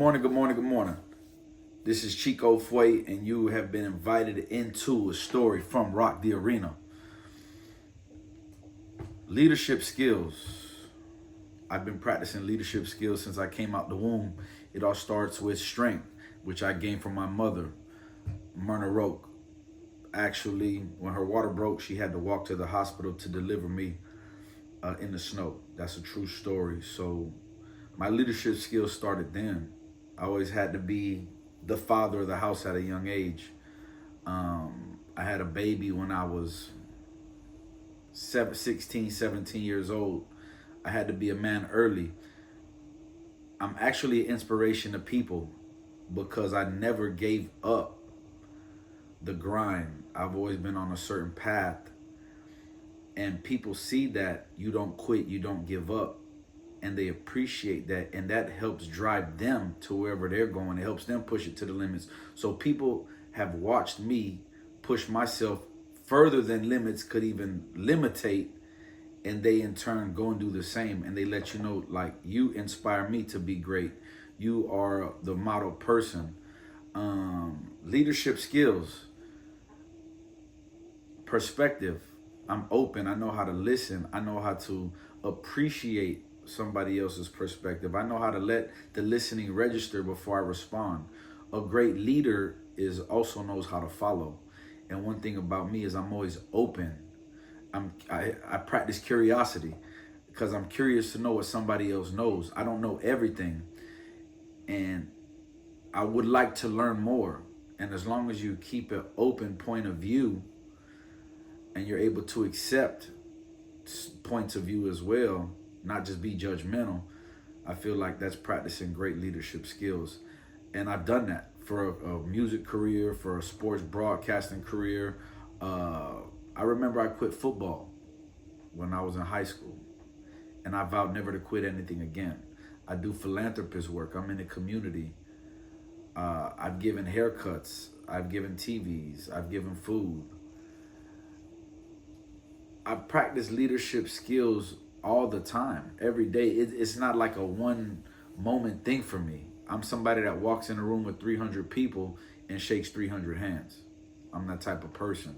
morning, good morning, good morning. This is Chico Foy, and you have been invited into a story from Rock the Arena. Leadership skills. I've been practicing leadership skills since I came out the womb. It all starts with strength, which I gained from my mother, Myrna Roque. Actually, when her water broke, she had to walk to the hospital to deliver me in the snow. That's a true story. So my leadership skills started then. I always had to be the father of the house at a young age. I had a baby when I was 16, 17 years old. I had to be a man early. I'm actually an inspiration to people because I never gave up the grind. I've always been on a certain path. And people see that you don't quit, you don't give up. And they appreciate that, and that helps drive them to wherever they're going. It helps them push it to the limits. So people have watched me push myself further than limits could even limitate, and they in turn go and do the same. And they let you know, like, you inspire me to be great. You are the model person. Leadership skills, perspective. I'm open. I know how to listen. I know how to appreciate somebody else's perspective. I know how to let the listening register before I respond. A great leader is also knows how to follow. And one thing about me is I'm always open. I practice curiosity because I'm curious to know what somebody else knows. I don't know everything, and I would like to learn more. And as long as you keep an open point of view and you're able to accept points of view as well, not just be judgmental, I feel like that's practicing great leadership skills. And I've done that for a music career, for a sports broadcasting career. I remember I quit football when I was in high school, and I vowed never to quit anything again. I do philanthropist work. I'm in the community. I've given haircuts. I've given TVs. I've given food. I practice leadership skills all the time, every day. It's not like a one moment thing for me. I'm somebody that walks in a room with 300 people and shakes 300 hands. I'm that type of person.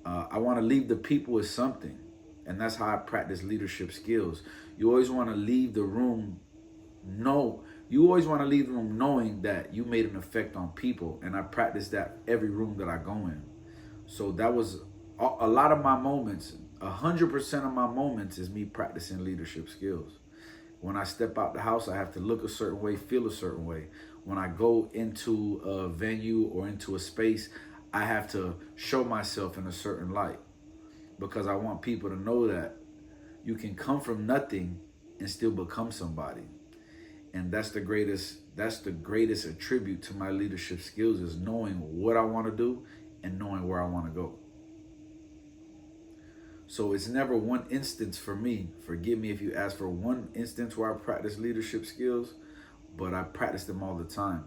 I want to leave the people with something. And that's how I practice leadership skills. You always want to leave the room. You always want to leave the room knowing that you made an effect on people. And I practice that every room that I go in. So that was a lot of my moments. 100% of my moments is me practicing leadership skills. When I step out the house, I have to look a certain way, feel a certain way. When I go into a venue or into a space, I have to show myself in a certain light, because I want people to know that you can come from nothing and still become somebody. And that's the greatest attribute to my leadership skills, is knowing what I want to do and knowing where I want to go. So it's never one instance for me. Forgive me if you ask for one instance where I practice leadership skills, but I practice them all the time.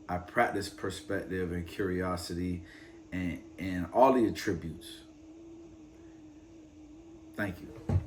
I practice perspective and curiosity and all the attributes. Thank you.